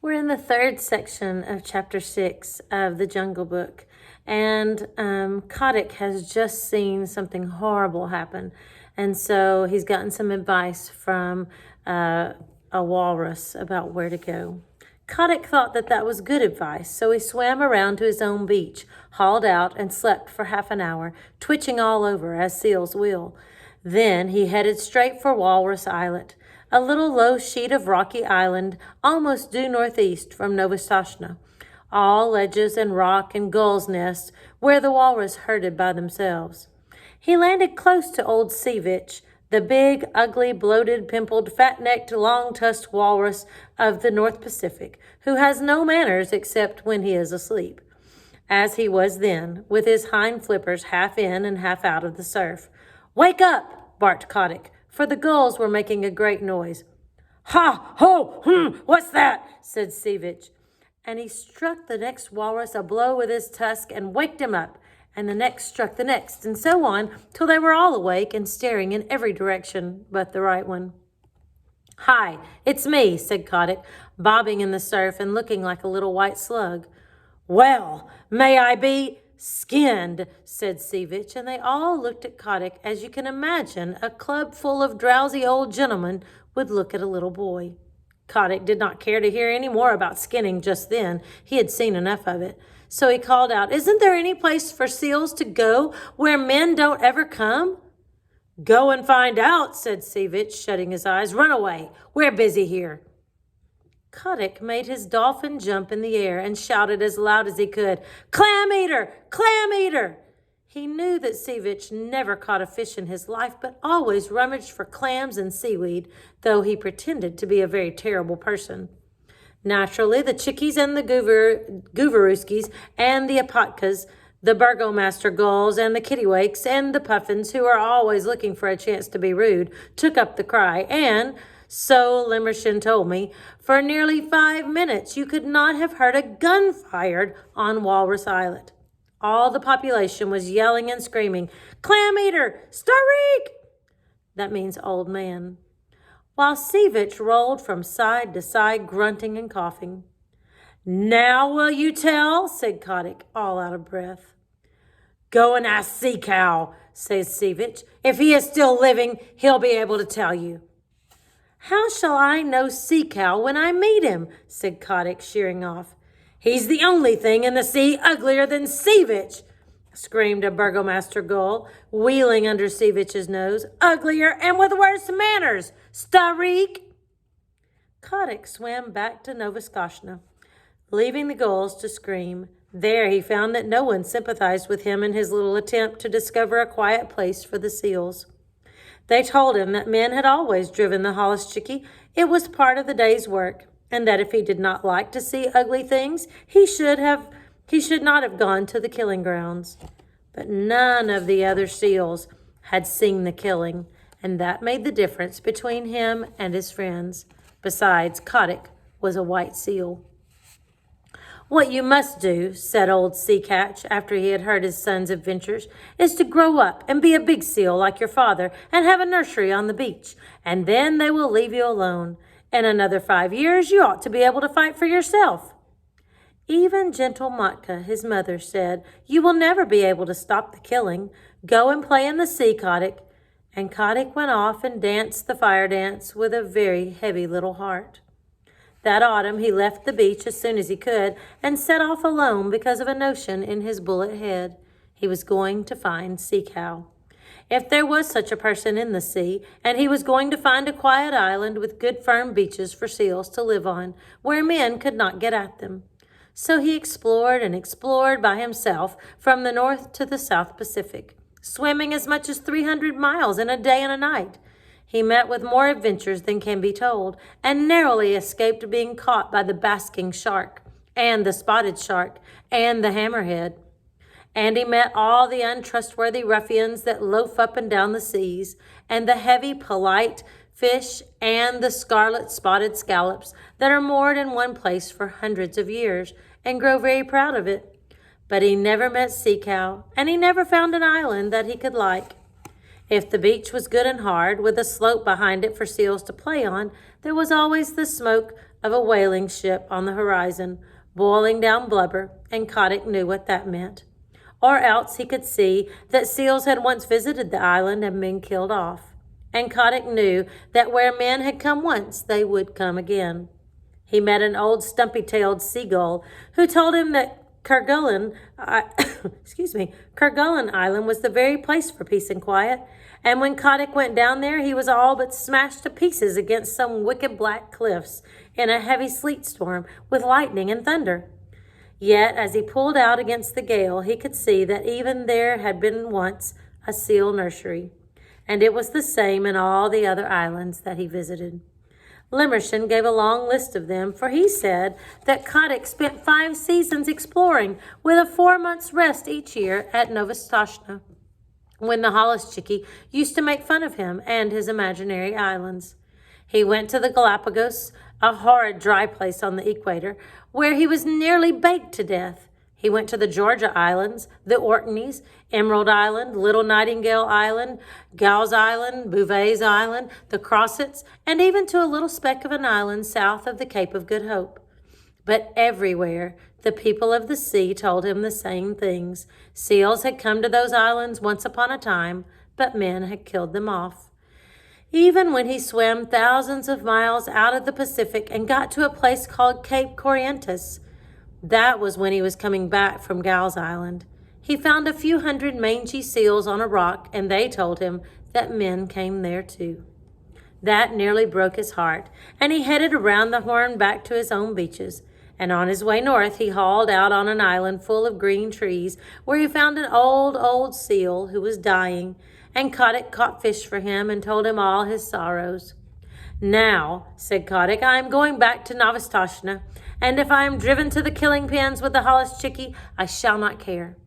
We're in the third section of chapter 6 of the Jungle Book, and Kotick has just seen something horrible happen, and so he's gotten some advice from a walrus about where to go. Kotick thought that was good advice, so he swam around to his own beach, hauled out, and slept for half an hour, twitching all over as seals will. Then he headed straight for Walrus Islet, a little low sheet of rocky island almost due northeast from Novastoshnah, all ledges and rock and gulls' nests where the walrus herded by themselves. He landed close to old Cevich, the big, ugly, bloated, pimpled, fat-necked, long-tusked walrus of the North Pacific, who has no manners except when he is asleep, as he was then, with his hind flippers half in and half out of the surf. "Wake up!" barked Kotick, for the gulls were making a great noise. "Ha! Ho! What's that?" said Cevich. And he struck the next walrus a blow with his tusk and waked him up, and the next struck the next, and so on, till they were all awake and staring in every direction but the right one. "Hi, it's me," said Kotick, bobbing in the surf and looking like a little white slug. "Well, may I be skinned," said Cevich, and they all looked at Kotick as you can imagine a club full of drowsy old gentlemen would look at a little boy. Kotick did not care to hear any more about skinning just then. He had seen enough of it. So he called out, "Isn't there any place for seals to go where men don't ever come?" "Go and find out," said Cevich, shutting his eyes. "Run away. We're busy here." Kotick made his dolphin jump in the air and shouted as loud as he could, "Clam eater! Clam eater!" He knew that Cevich never caught a fish in his life, but always rummaged for clams and seaweed, though he pretended to be a very terrible person. Naturally, the chickies and the gooverooskies and the apatkas, the burgomaster gulls and the kittiwakes and the puffins, who are always looking for a chance to be rude, took up the cry, and, so Limmershin told me, for nearly 5 minutes you could not have heard a gun fired on Walrus Islet. All the population was yelling and screaming, "Clam eater! Stareek!" That means old man. While Cevich rolled from side to side, grunting and coughing. "Now will you tell?" said Kotick, all out of breath. "Go and ask Sea Cow," says Cevich. "If he is still living, he'll be able to tell you." "How shall I know Sea Cow when I meet him?" said Kotick, sheering off. "He's the only thing in the sea uglier than Cevich," screamed a burgomaster gull, wheeling under Cevich's nose. "Uglier and with worse manners. Stareek!" Kotick swam back to Novastoshnah, leaving the gulls to scream. There he found that no one sympathized with him in his little attempt to discover a quiet place for the seals. They told him that men had always driven the holluschickie. It was part of the day's work, and that if he did not like to see ugly things, he should not have gone to the killing grounds. But none of the other seals had seen the killing, and that made the difference between him and his friends. Besides, Kotick was a white seal. "What you must do," said old Sea Catch after he had heard his son's adventures, "is to grow up and be a big seal like your father and have a nursery on the beach, and then they will leave you alone. In another 5 years, you ought to be able to fight for yourself." Even gentle Matka, his mother, said, "You will never be able to stop the killing. Go and play in the sea, Kotick." And Kotick went off and danced the fire dance with a very heavy little heart. That autumn he left the beach as soon as he could and set off alone because of a notion in his bullet head. He was going to find Sea Cow. If there was such a person in the sea, and he was going to find a quiet island with good firm beaches for seals to live on, where men could not get at them. So he explored and explored by himself from the North to the South Pacific, swimming as much as 300 miles in a day and a night. He met with more adventures than can be told, and narrowly escaped being caught by the basking shark, and the spotted shark, and the hammerhead. And he met all the untrustworthy ruffians that loaf up and down the seas, and the heavy, polite fish, and the scarlet spotted scallops that are moored in one place for hundreds of years, and grow very proud of it. But he never met Sea Cow, and he never found an island that he could like. If the beach was good and hard, with a slope behind it for seals to play on, there was always the smoke of a whaling ship on the horizon, boiling down blubber, and Kotick knew what that meant. Or else he could see that seals had once visited the island and been killed off. And Kotick knew that where men had come once, they would come again. He met an old stumpy-tailed seagull who told him that Kirgalan Island was the very place for peace and quiet, and when Kotick went down there, he was all but smashed to pieces against some wicked black cliffs in a heavy sleet storm with lightning and thunder. Yet, as he pulled out against the gale, he could see that even there had been once a seal nursery, and it was the same in all the other islands that he visited. Limmershin gave a long list of them, for he said that Kotick spent 5 seasons exploring, with a 4 months' rest each year at Novastoshnah, when the Holluschickie used to make fun of him and his imaginary islands. He went to the Galapagos, a horrid dry place on the equator, where he was nearly baked to death. He went to the Georgia Islands, the Orkneys, Emerald Island, Little Nightingale Island, Gau's Island, Bouvet's Island, the Crossets, and even to a little speck of an island south of the Cape of Good Hope. But everywhere, the people of the sea told him the same things. Seals had come to those islands once upon a time, but men had killed them off. Even when he swam thousands of miles out of the Pacific and got to a place called Cape Corrientes, that was when he was coming back from Gau's Island. He found a few hundred mangy seals on a rock, and they told him that men came there too. That nearly broke his heart, and he headed around the Horn back to his own beaches. And on his way north, he hauled out on an island full of green trees, where he found an old seal who was dying, and Kotick caught fish for him and told him all his sorrows. "Now," said Kotick, "I am going back to Novastoshnah, and if I am driven to the killing pens with the Holluschickie, I shall not care."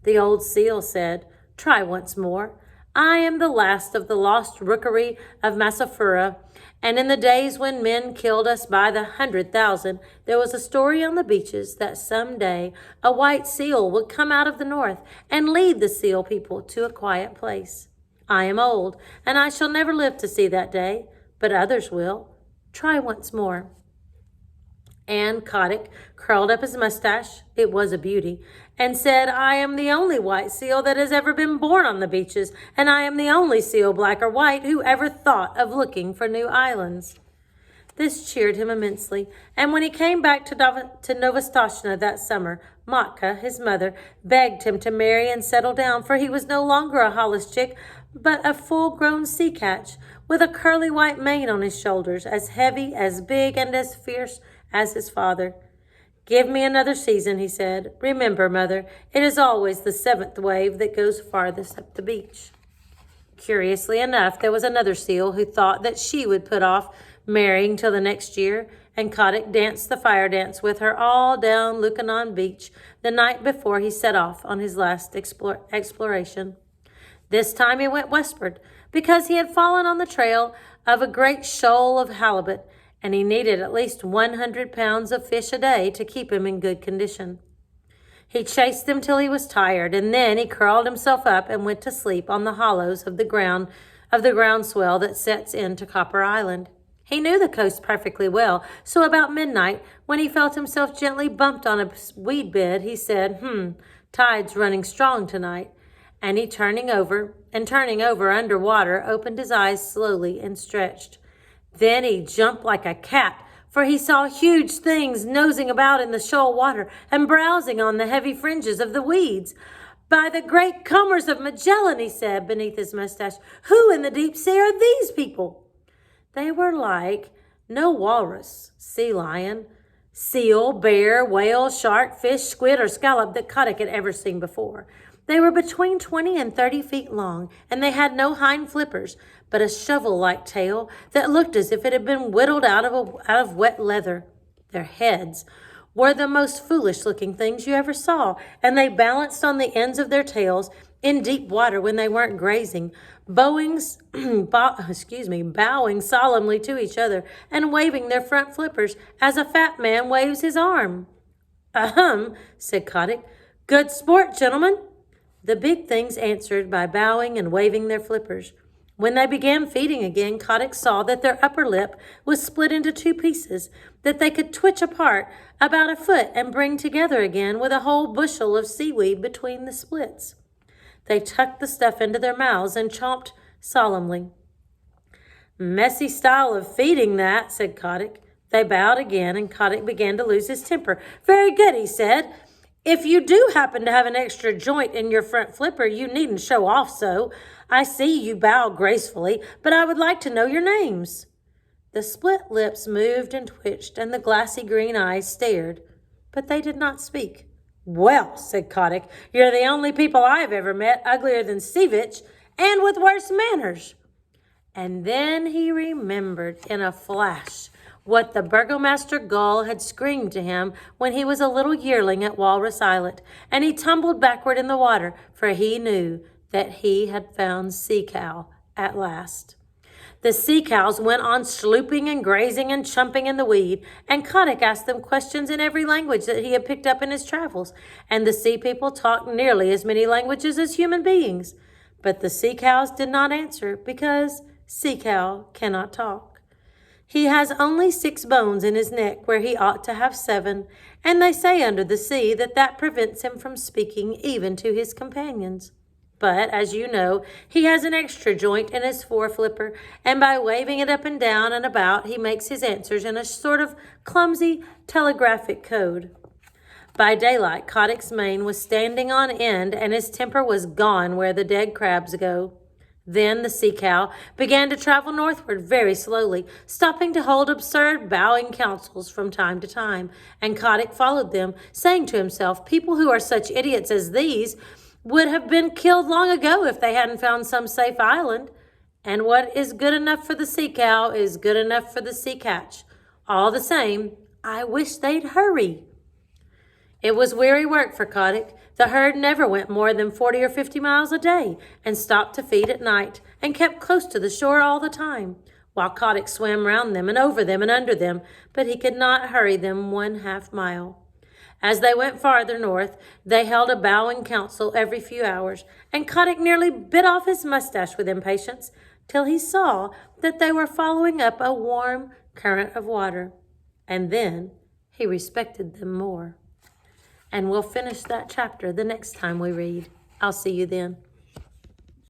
The old seal said, "Try once more. I am the last of the lost rookery of Massafura, and in the days when men killed us by the 100,000, there was a story on the beaches that some day a white seal would come out of the north and lead the seal people to a quiet place. I am old, and I shall never live to see that day, but others will. Try once more." And Kotick curled up his mustache, it was a beauty, and said, "I am the only white seal that has ever been born on the beaches, and I am the only seal, black or white, who ever thought of looking for new islands." This cheered him immensely, and when he came back to Novastoshnah that summer, Matka, his mother, begged him to marry and settle down, for he was no longer a Holluschickie, but a full-grown sea catch, with a curly white mane on his shoulders, as heavy, as big, and as fierce as his father. "Give me another season," he said. "Remember, mother, it is always the 7th wave that goes farthest up the beach." Curiously enough, there was another seal who thought that she would put off marrying till the next year, and Kotick danced the fire dance with her all down Lukannon Beach the night before he set off on his last exploration. This time he went westward, because he had fallen on the trail of a great shoal of halibut, and he needed at least 100 pounds of fish a day to keep him in good condition. He chased them till he was tired, and then he curled himself up and went to sleep on the hollows of the groundswell that sets into Copper Island. He knew the coast perfectly well, so about midnight, when he felt himself gently bumped on a weed bed, he said, "Tide's running strong tonight." And he turning over under water, opened his eyes slowly and stretched. Then he jumped like a cat, for he saw huge things nosing about in the shoal water and browsing on the heavy fringes of the weeds. "By the great combers of Magellan," he said beneath his mustache, "who in the deep sea are these people?" They were like no walrus, sea lion, seal, bear, whale, shark, fish, squid, or scallop that Kotick had ever seen before. They were between 20 and 30 feet long, and they had no hind flippers, but a shovel-like tail that looked as if it had been whittled out of wet leather. Their heads were the most foolish-looking things you ever saw, and they balanced on the ends of their tails in deep water when they weren't grazing, bowing solemnly to each other and waving their front flippers as a fat man waves his arm. "Ahem," said Kotick. "Good sport, gentlemen." The big things answered by bowing and waving their flippers. When they began feeding again, Kotick saw that their upper lip was split into two pieces that they could twitch apart about a foot and bring together again with a whole bushel of seaweed between the splits. They tucked the stuff into their mouths and chomped solemnly. "Messy style of feeding that," said Kotick. They bowed again, and Kotick began to lose his temper. "Very good," he said. "If you do happen to have an extra joint in your front flipper, you needn't show off so. I see you bow gracefully, but I would like to know your names." The split lips moved and twitched, and the glassy green eyes stared, but they did not speak. "Well," said Kotick, "you're the only people I've ever met uglier than Cevich and with worse manners." And then he remembered in a flash what the burgomaster gull had screamed to him when he was a little yearling at Walrus Islet, and he tumbled backward in the water, for he knew that he had found Sea Cow at last. The sea cows went on slooping and grazing and chumping in the weed, and Kotick asked them questions in every language that he had picked up in his travels, and the sea people talked nearly as many languages as human beings. But the sea cows did not answer, because Sea Cow cannot talk. He has only 6 bones in his neck where he ought to have 7, and they say under the sea that prevents him from speaking even to his companions. But, as you know, he has an extra joint in his foreflipper, and by waving it up and down and about, he makes his answers in a sort of clumsy telegraphic code. By daylight, Kotick's mane was standing on end, and his temper was gone where the dead crabs go. Then the sea cow began to travel northward very slowly, stopping to hold absurd bowing councils from time to time, and Kotick followed them, saying to himself, "People who are such idiots as these would have been killed long ago if they hadn't found some safe island. And what is good enough for the sea cow is good enough for the sea catch. All the same, I wish they'd hurry." It was weary work for Kotick. The herd never went more than 40 or 50 miles a day, and stopped to feed at night, and kept close to the shore all the time, while Kotick swam round them and over them and under them, but he could not hurry them 1/2 mile. As they went farther north, they held a bowing council every few hours, and Kotick nearly bit off his mustache with impatience, till he saw that they were following up a warm current of water. And then he respected them more. And we'll finish that chapter the next time we read. I'll see you then.